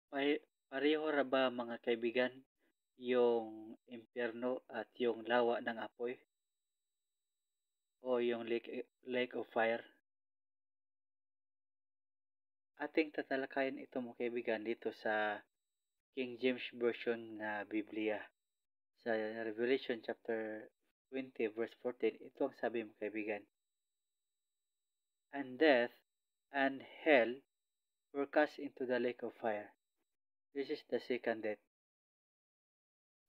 Pareho ra ba mga kaibigan yung impyerno at yung lawa ng apoy o yung lake of fire? Ating tatalakayin ito mga kaibigan dito sa King James Version na Biblia. Sa Revelation chapter 20 verse 14, ito ang sabi mga kaibigan. And death and hell were cast into the lake of fire. This is the second death.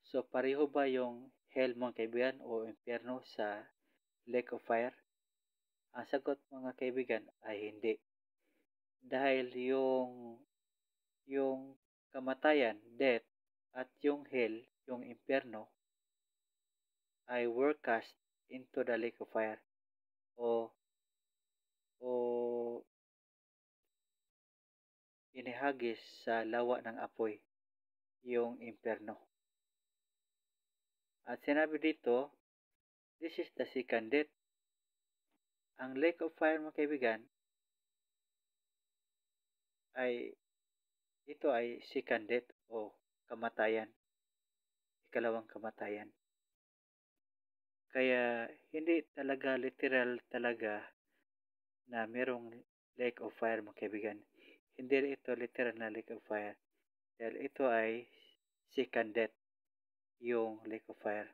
So pareho ba yung hell mga kaibigan o impyerno sa lake of fire? Ang sagot mga kaibigan ay hindi. Dahil yung kamatayan, death, at yung hell, yung impyerno, ay were cast into the lake of fire o inihagis sa lawa ng apoy, yung impyerno. At sinabi dito, this is the second death. Ang lake of fire mga kaibigan ay ito ay second death o kamatayan, ikalawang kamatayan. Kaya hindi talaga literal talaga na merong lake of fire mga kaibigan. Hindi ito literal na lake of fire. Dahil ito ay second death, yung lake of fire.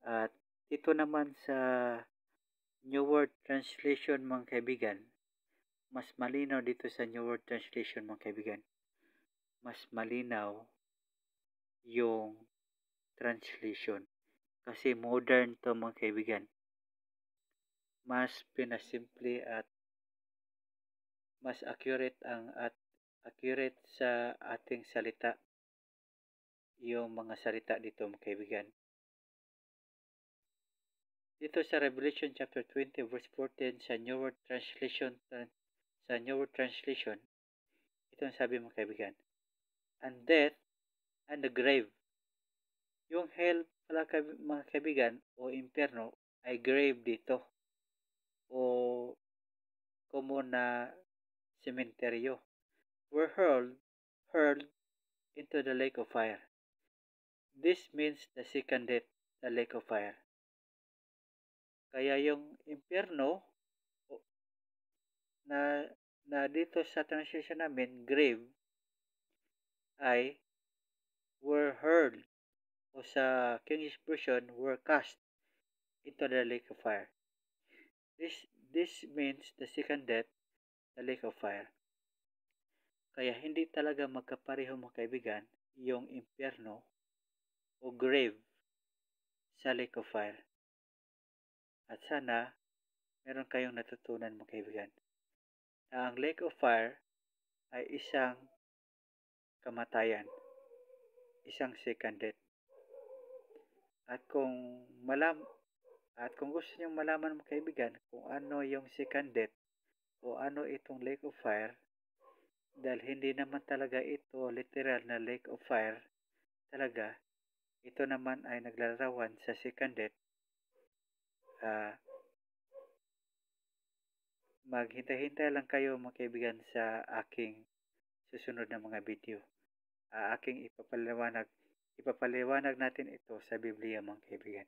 At ito naman sa New World Translation mga kaibigan, mas malinaw dito sa New World Translation mga kaibigan. Mas malinaw yung translation. Kasi modern to mga kaibigan. Mas pinasimple at mas accurate sa ating salita yung mga salita dito mga kaibigan. Dito sa Revelation chapter 20 verse 14 sa New World Translation, ito ang sabi mga kaibigan. And death and the grave. Yung hell pala mga kaibigan o impyerno ay grave dito o common na cementerio were hurled into the lake of fire. This means the second death, the lake of fire. Kaya yung impyerno na dito sa translation namin, grave, ay were hurled o sa King's Version, were cast into the lake of fire. This means the second death, the lake of fire. Kaya hindi talaga magkapareho mga kaibigan yung impyerno o grave sa lake of fire. At sana meron kayong natutunan mga kaibigan na ang lake of fire ay isang kamatayan, isang second death. At kung gusto niyo malaman mga kaibigan kung ano yung second death o ano itong lake of fire, dahil hindi naman talaga ito literal na lake of fire talaga, ito naman ay naglalarawan sa second death. Maghintay-hintay lang kayo mga kaibigan sa aking susunod na mga video. Aking ipapaliwanag natin ito sa Biblia mga kaibigan.